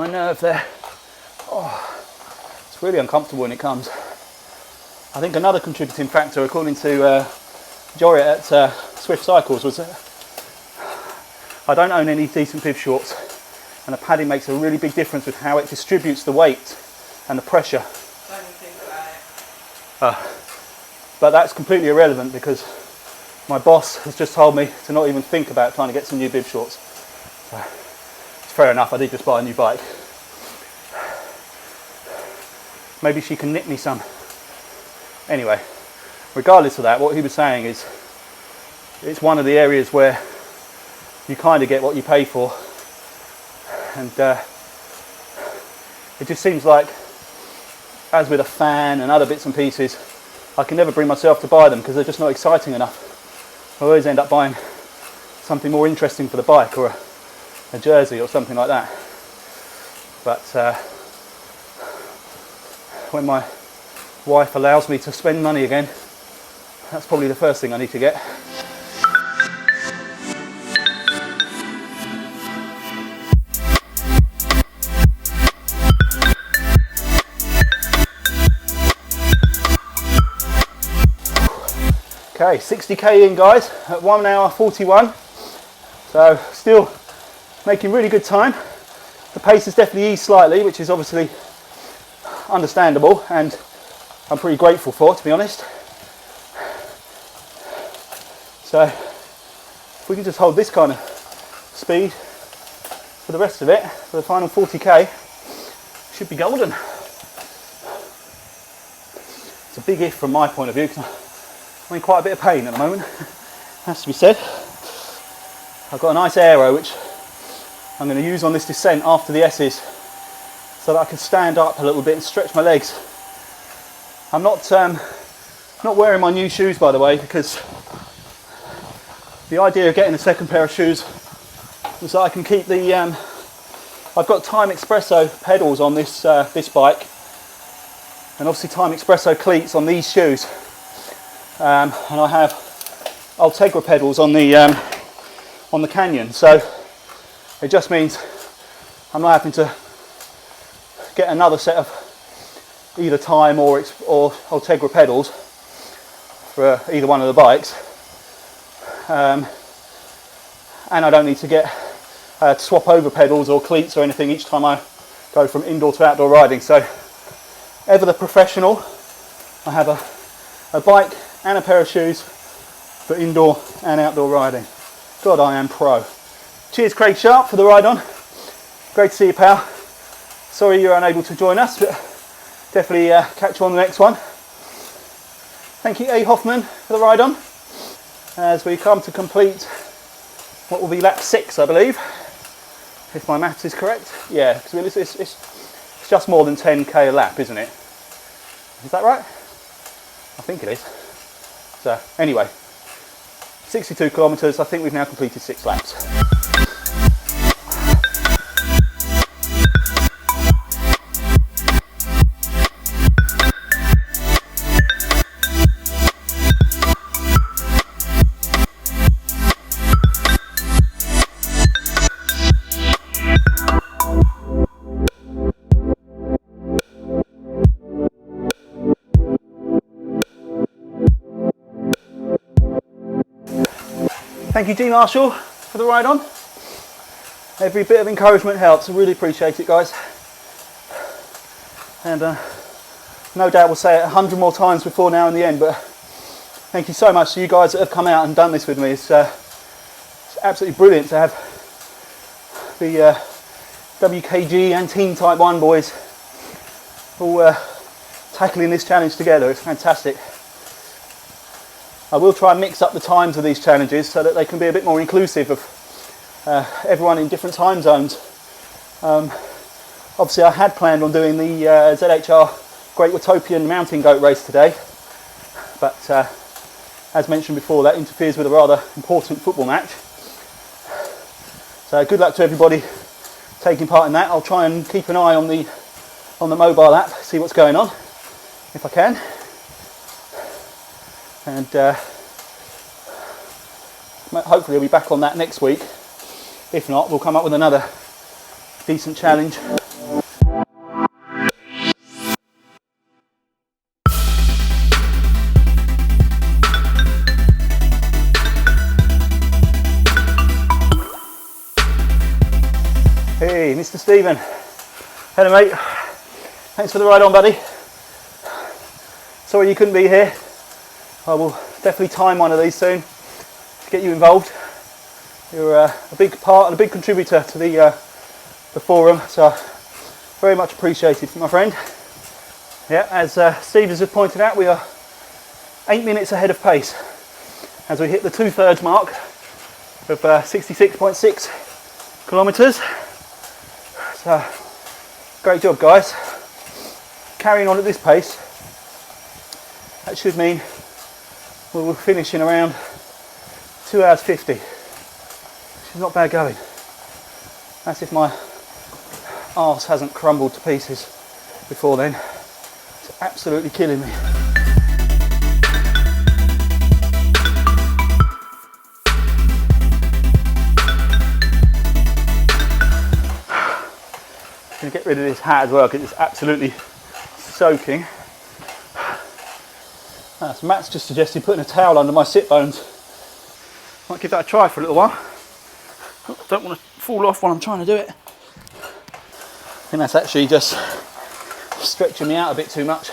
nerve there. Oh, it's really uncomfortable when it comes. I think another contributing factor, according to Jory at Zwift Cycles, was I don't own any decent bib shorts, and the padding makes a really big difference with how it distributes the weight and the pressure. Don't even think about it. But that's completely irrelevant because my boss has just told me to not even think about trying to get some new bib shorts. So it's fair enough, I did just buy a new bike. Maybe she can knit me some. Anyway, regardless of that, what he was saying is it's one of the areas where you kind of get what you pay for, and it just seems like, as with a fan and other bits and pieces, I can never bring myself to buy them because they're just not exciting enough. I always end up buying something more interesting for the bike, or a jersey or something like that. But when my wife allows me to spend money again, that's probably the first thing I need to get. Okay, 60k in, guys, at 1 hour 41. So still making really good time. The pace has definitely eased slightly, which is obviously understandable and I'm pretty grateful for, to be honest. So if we can just hold this kind of speed for the rest of it, for the final 40k, should be golden. It's a big if from my point of view, because I'm in quite a bit of pain at the moment, has to be said. I've got a nice aero which I'm going to use on this descent after the S's, so that I can stand up a little bit and stretch my legs. I'm not wearing my new shoes, by the way, because the idea of getting a second pair of shoes was that I can keep the I've got Time Expresso pedals on this this bike, and obviously Time Expresso cleats on these shoes. And I have Ultegra pedals on the Canyon, so it just means I'm not having to get another set of either Time or Ultegra pedals for either one of the bikes, and I don't need to get swap over pedals or cleats or anything each time I go from indoor to outdoor riding. So ever the professional, I have a bike and a pair of shoes for indoor and outdoor riding. God, I am pro. Cheers, Craig Sharp, for the ride on. Great to see you, pal. Sorry you're unable to join us, but definitely catch you on the next one. Thank you, A. Hoffman, for the ride on, as we come to complete what will be lap 6, I believe, if my maths is correct. Yeah, because it's just more than 10k a lap, isn't it? Is that right? I think it is. So anyway, 62 kilometres, I think we've now completed 6 laps. Thank you, G Marshall, for the ride on. Every bit of encouragement helps. I really appreciate it, guys. And no doubt we'll say it 100 more times before now in the end, but thank you so much to you guys that have come out and done this with me. It's absolutely brilliant to have the WKG and Team Type 1 boys all tackling this challenge together. It's fantastic. I will try and mix up the times of these challenges so that they can be a bit more inclusive of everyone in different time zones. Obviously I had planned on doing the ZHR Great Utopian Mountain Goat race today, but as mentioned before, that interferes with a rather important football match. So good luck to everybody taking part in that. I'll try and keep an eye on the mobile app, see what's going on, if I can. And hopefully I'll be back on that next week. If not, we'll come up with another decent challenge. Hey, Mr. Stephen. Hello, mate. Thanks for the ride on, buddy. Sorry you couldn't be here. I will definitely time one of these soon to get you involved. You're a big part and a big contributor to the forum, so very much appreciated, my friend. Yeah, as Steve has just pointed out, we are 8 minutes ahead of pace as we hit the 2/3 mark of 66.6 kilometres. So, great job, guys. Carrying on at this pace, that should mean we will finish in around 2 hours 50, which is not bad going. That's if my arse hasn't crumbled to pieces before then. It's absolutely killing me. I'm going to get rid of this hat as well because it's absolutely soaking. So Matt's just suggested putting a towel under my sit bones. Might give that a try for a little while. Don't want to fall off while I'm trying to do it. I think that's actually just stretching me out a bit too much.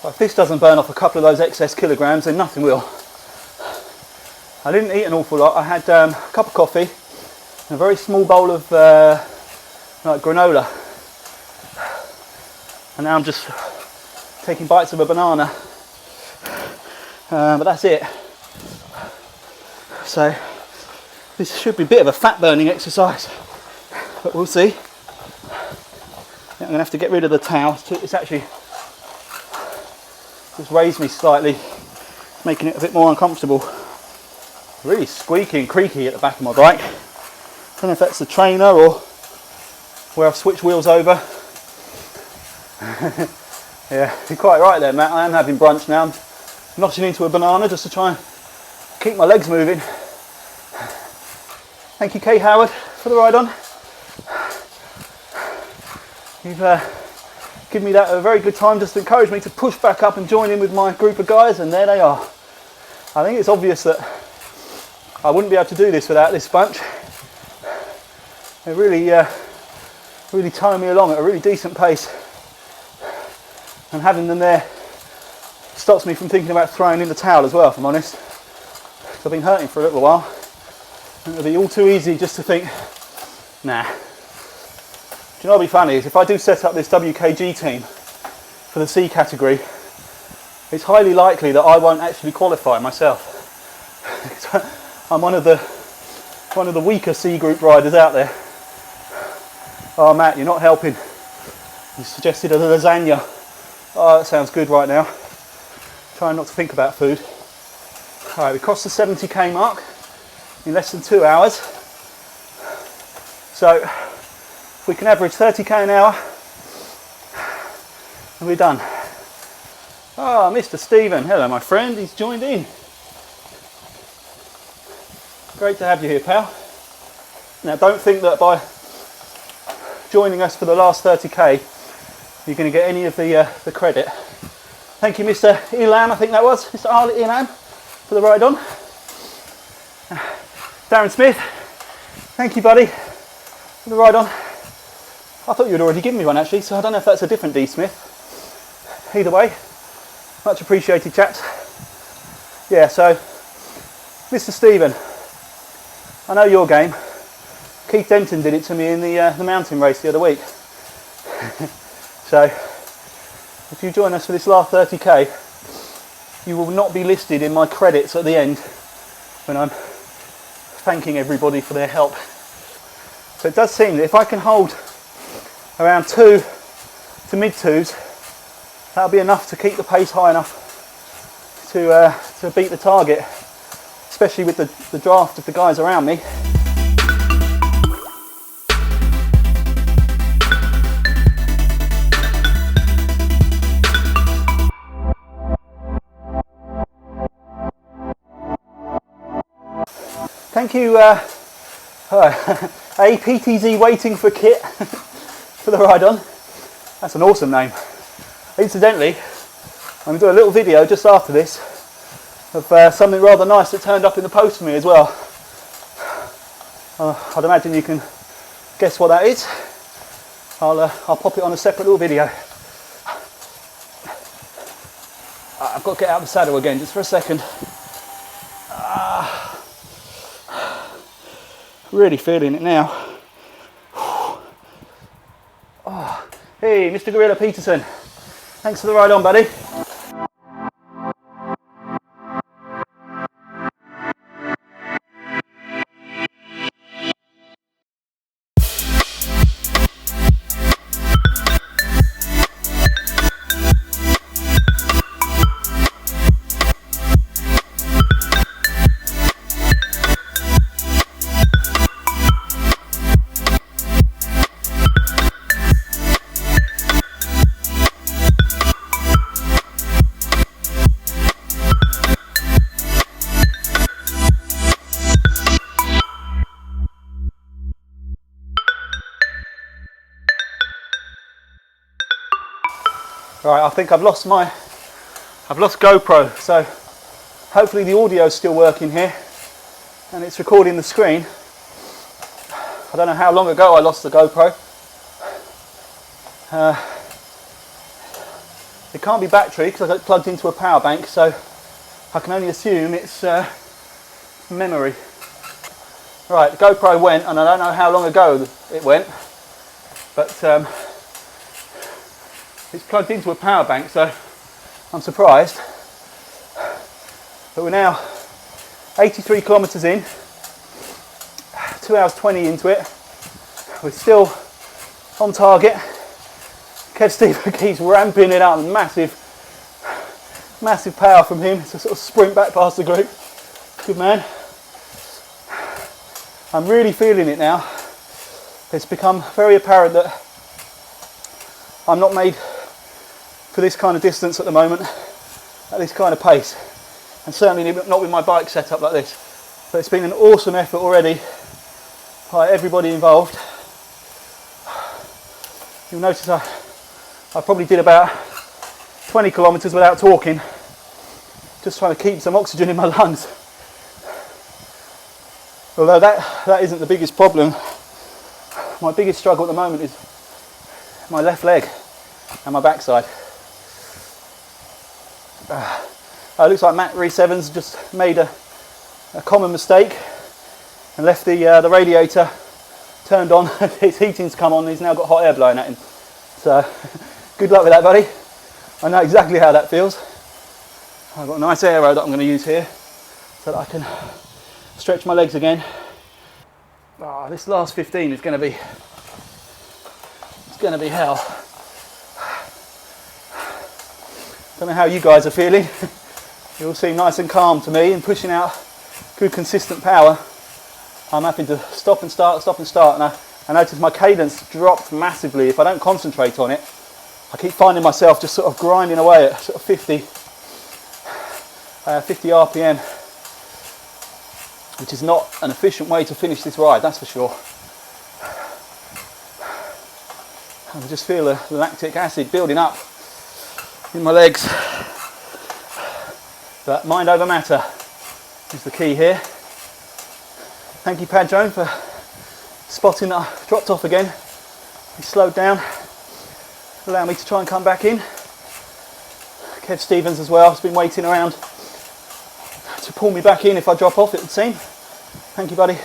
But if this doesn't burn off a couple of those excess kilograms, then nothing will. I didn't eat an awful lot. I had a cup of coffee and a very small bowl of like granola. And now I'm just taking bites of a banana. But that's it. So this should be a bit of a fat burning exercise, but we'll see. I'm going to have to get rid of the towel. It's actually just raised me slightly, making it a bit more uncomfortable. Really squeaky and creaky at the back of my bike. I don't know if that's the trainer or where I've switched wheels over. Yeah, you're quite right there, Matt. I am having brunch now. I'm notching into a banana just to try and keep my legs moving. Thank you, Kay Howard, for the ride on. You've given me that a very good time just to encourage me to push back up and join in with my group of guys, and there they are. I think it's obvious that I wouldn't be able to do this without this bunch. They're really towing me along at a really decent pace, and having them there stops me from thinking about throwing in the towel as well, if I'm honest. I've been hurting for a little while, and it'll be all too easy just to think, nah. Do you know what'll be funny is if I do set up this WKG team for the C category, it's highly likely that I won't actually qualify myself. I'm one of the weaker C group riders out there. Oh Matt, you're not helping. You suggested a lasagna. Oh, that sounds good right now. Trying not to think about food. Alright, we crossed the 70k mark in less than 2 hours. So, if we can average 30k an hour, and we're done. Ah, Mr. Stephen. Hello, my friend. He's joined in. Great to have you here, pal. Now, don't think that by joining us for the last 30k, you're going to get any of the credit. Thank you, Mr. Elam, I think that was. Mr. Arlie Elam, for the ride on. Darren Smith, thank you, buddy, for the ride on. I thought you had already given me one, actually, so I don't know if that's a different D. Smith. Either way, much appreciated, chaps. Yeah, so, Mr. Stephen, I know your game. Keith Denton did it to me in the mountain race the other week. So, if you join us for this last 30k, you will not be listed in my credits at the end when I'm thanking everybody for their help. So it does seem that if I can hold around 2 to mid 2s, that'll be enough to keep the pace high enough to beat the target, especially with the draft of the guys around me. Thank you, APTZ Waiting for Kit for the ride on. That's an awesome name. Incidentally, I'm going to do a little video just after this of something rather nice that turned up in the post for me as well. I'd imagine you can guess what that is. I'll pop it on a separate little video. I've got to get out of the saddle again just for a second. Really feeling it now. Oh. Hey, Mr. Gorilla Peterson. Thanks for the ride on, buddy. Right, I think I've lost GoPro, so hopefully the audio is still working here and it's recording the screen. I don't know how long ago I lost the GoPro. It can't be battery because I got it plugged into a power bank, so I can only assume it's memory. Right, the GoPro went, and I don't know how long ago it went, but it's plugged into a power bank, so I'm surprised. But we're now 83 kilometres in, 2 hours 20 into it. We're still on target. Kev Stephen keeps ramping it up, massive power from him. It's a sort of sprint back past the group. Good man. I'm really feeling it now. It's become very apparent that I'm not made for this kind of distance at the moment, at this kind of pace, and certainly not with my bike set up like this. So it's been an awesome effort already by everybody involved. You'll notice I probably did about 20 kilometres without talking, just trying to keep some oxygen in my lungs. Although that isn't the biggest problem. My biggest struggle at the moment is my left leg and my backside. It looks like Matt Reese-Evans just made a common mistake and left the radiator turned on. His heating's come on and he's now got hot air blowing at him. So good luck with that, buddy. I know exactly how that feels. I've got a nice aero that I'm going to use here so that I can stretch my legs again. Oh, this last 15 is going to be hell. Don't know how you guys are feeling. You all seem nice and calm to me and pushing out good consistent power. I'm having to stop and start, and I notice my cadence dropped massively. If I don't concentrate on it, I keep finding myself just sort of grinding away at sort of 50 RPM, which is not an efficient way to finish this ride, that's for sure. I can just feel the lactic acid building up in my legs. But mind over matter is the key here. Thank you, Padron, for spotting that I dropped off again. He slowed down, allowed me to try and come back in. Kev Stevens as well has been waiting around to pull me back in if I drop off, it would seem. Thank you, buddy.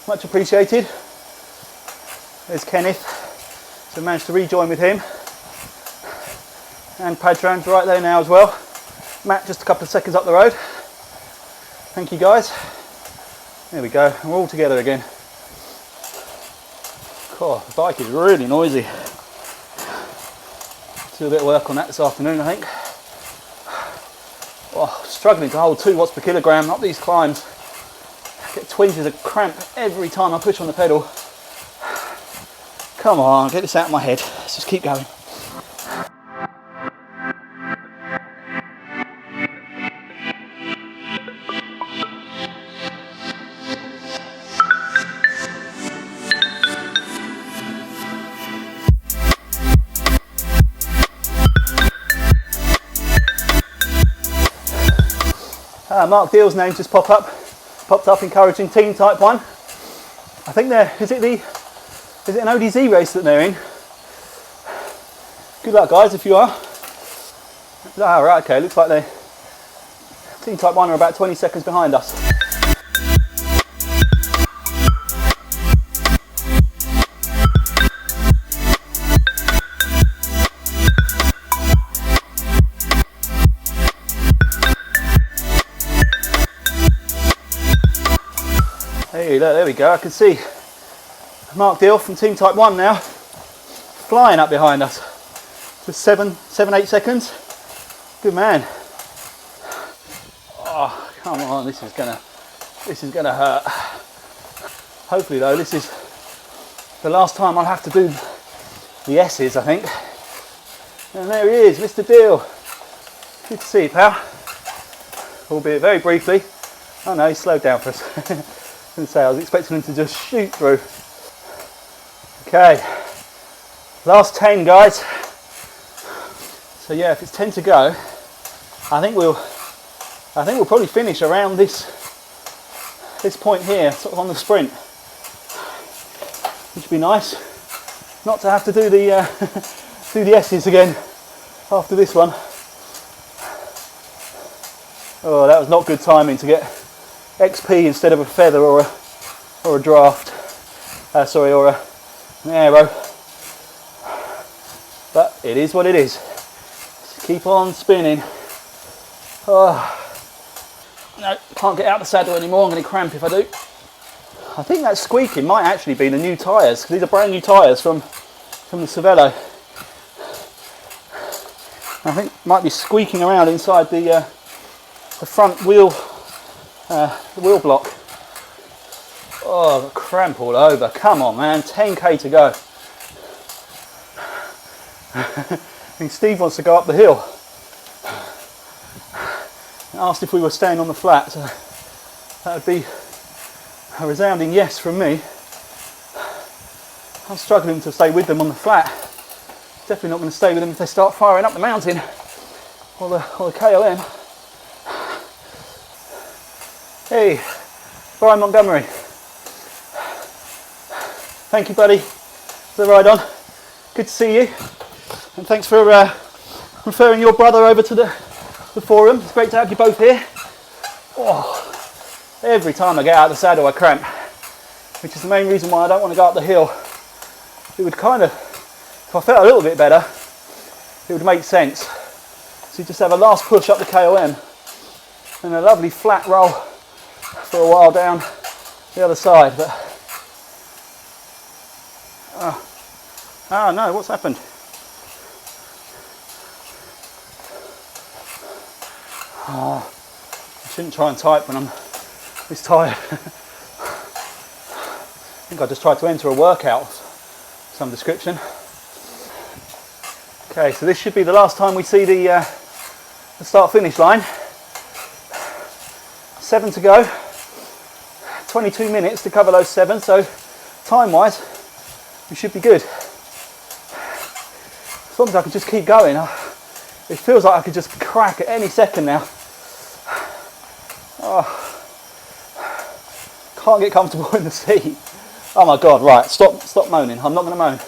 Much appreciated. There's Kenneth. So I managed to rejoin with him. And Padron's right there now as well. Matt just a couple of seconds up the road. Thank you, guys. There we go, we're all together again. God, the bike is really noisy. Do a bit of work on that this afternoon, I think. Oh, struggling to hold 2 watts per kilogram up these climbs. I get twinges of cramp every time I push on the pedal. Come on, get this out of my head. Let's just keep going. Mark Deal's name just popped up encouraging Team Type 1. I think is it an ODZ race that they're in? Good luck, guys, if you are. Ah, right, okay, looks like Team Type 1 are about 20 seconds behind us. Hey, look, there we go. I can see Mark Deal from Team Type 1 now, flying up behind us. Just 7, 8 seconds. Good man. Oh, come on, this is gonna hurt. Hopefully though, this is the last time I'll have to do the S's, I think. And there he is, Mr. Deal. Good to see you, pal. Albeit very briefly. Oh no, he slowed down for us. I was expecting him to just shoot through. Okay, last 10, guys. So yeah, if it's 10 to go, I think we'll probably finish around this point here, sort of on the sprint, which would be nice. Not to have to do the do the S's again after this one. Oh, that was not good timing to get XP instead of a feather or a draft. Or an aero. But it is what it is. Just keep on spinning. Oh. No, can't get out the saddle anymore. I'm going to cramp if I do. I think that squeaking might actually be the new tyres, because these are brand new tyres from the Cervelo. I think it might be squeaking around inside the front wheel, the wheel block. Oh, I've got cramp all over. Come on, man. 10k to go. I think Steve wants to go up the hill. He asked if we were staying on the flat, so that would be a resounding yes from me. I'm struggling to stay with them on the flat. Definitely not going to stay with them if they start firing up the mountain or the KOM. Hey, Brian Montgomery. Thank you, buddy, for the ride on. Good to see you. And thanks for referring your brother over to the forum. It's great to have you both here. Oh, every time I get out of the saddle I cramp, which is the main reason why I don't want to go up the hill. It would kind of, if I felt a little bit better, it would make sense. So you just have a last push up the KOM and a lovely flat roll for a while down the other side. But oh no, what's happened? Oh, I shouldn't try and type when I'm this tired. I think I just tried to enter a workout of some description. Okay, so this should be the last time we see the start-finish line. 7 to go. 22 minutes to cover those 7, so time-wise, we should be good. As long as I can just keep going. It feels like I could just crack at any second now. Oh, can't get comfortable in the seat. Oh my God, right, stop moaning. I'm not going to moan.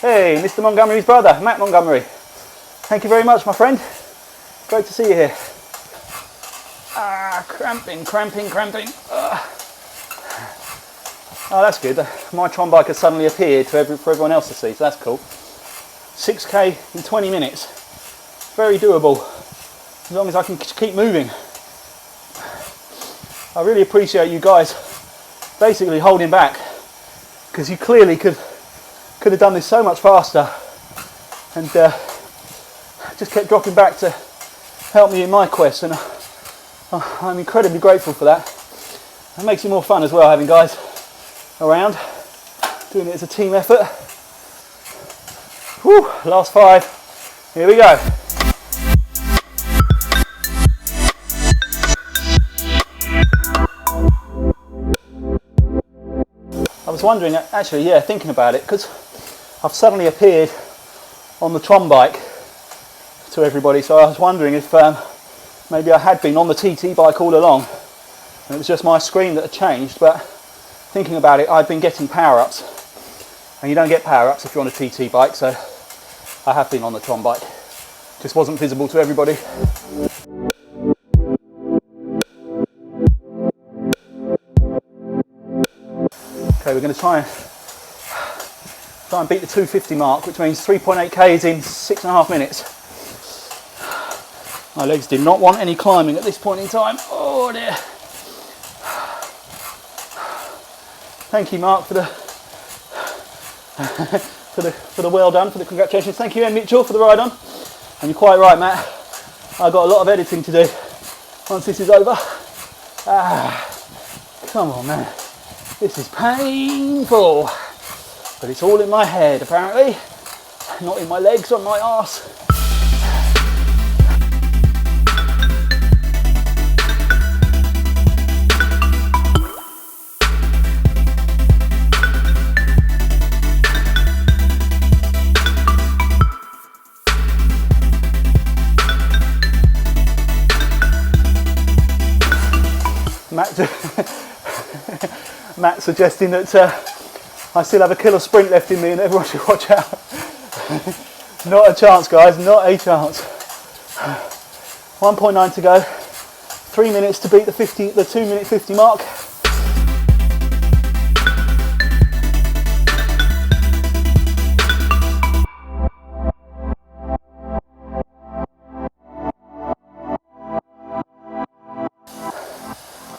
Hey, Mr. Montgomery's brother, Matt Montgomery. Thank you very much, my friend. Great to see you here. Cramping. Oh, that's good. My Tron bike has suddenly appeared for everyone else to see, so that's cool. 6k in 20 minutes. Very doable, as long as I can keep moving. I really appreciate you guys basically holding back, because you clearly could have done this so much faster, and just kept dropping back to help me in my quest, and I'm incredibly grateful for that. It makes it more fun as well, having guys around, doing it as a team effort. Whew, last 5, here we go. I was wondering, actually, yeah, thinking about it, because I've suddenly appeared on the Tron bike to everybody, so I was wondering if maybe I had been on the TT bike all along, and it was just my screen that had changed. But thinking about it, I've been getting power-ups, and you don't get power-ups if you're on a TT bike, so I have been on the Tron bike. Just wasn't visible to everybody. Okay, we're going to try and beat the 250 mark, which means 3.8 k's in 6.5 minutes. My legs did not want any climbing at this point in time. Oh dear. Thank you, Mark, for the for the well done, for the congratulations. Thank you, Ian Mitchell, for the ride on. And you're quite right, Matt. I've got a lot of editing to do once this is over. Come on, man. This is painful. But it's all in my head, apparently. Not in my legs or my arse. Matt suggesting that I still have a killer sprint left in me and everyone should watch out. Not a chance, guys, not a chance. 1.9 to go, 3 minutes to beat the 2 minute 50 mark.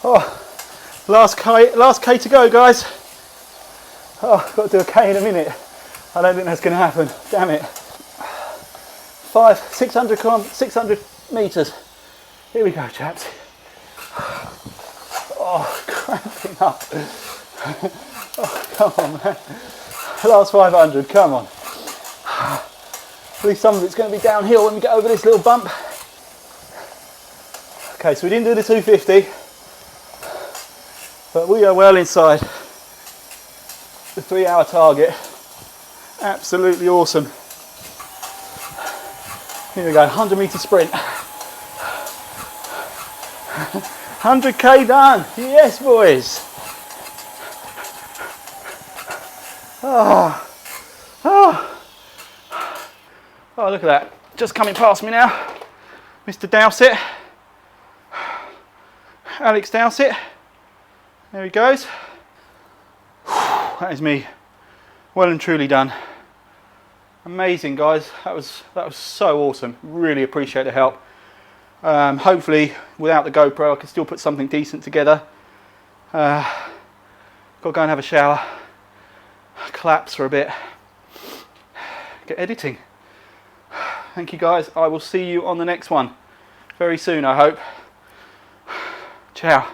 Oh, last K to go, guys. Oh, I've got to do a K in a minute. I don't think that's going to happen. Damn it. 600 metres. Here we go, chaps. Oh, cramping up. Oh, come on, man. Last 500, come on. At least some of it's going to be downhill when we get over this little bump. Okay, so we didn't do the 250. But we are well inside the 3 hour target. Absolutely awesome. Here we go, 100 metre sprint. 100k done. Yes, boys. Oh, look at that. Just coming past me now. Mr. Dowsett. Alex Dowsett. There he goes. That is me, well and truly done. Amazing, guys. That was so awesome. Really appreciate the help. Hopefully, without the GoPro, I can still put something decent together. Got to go and have a shower, collapse for a bit, get editing. Thank you, guys. I will see you on the next one very soon, I hope. Ciao.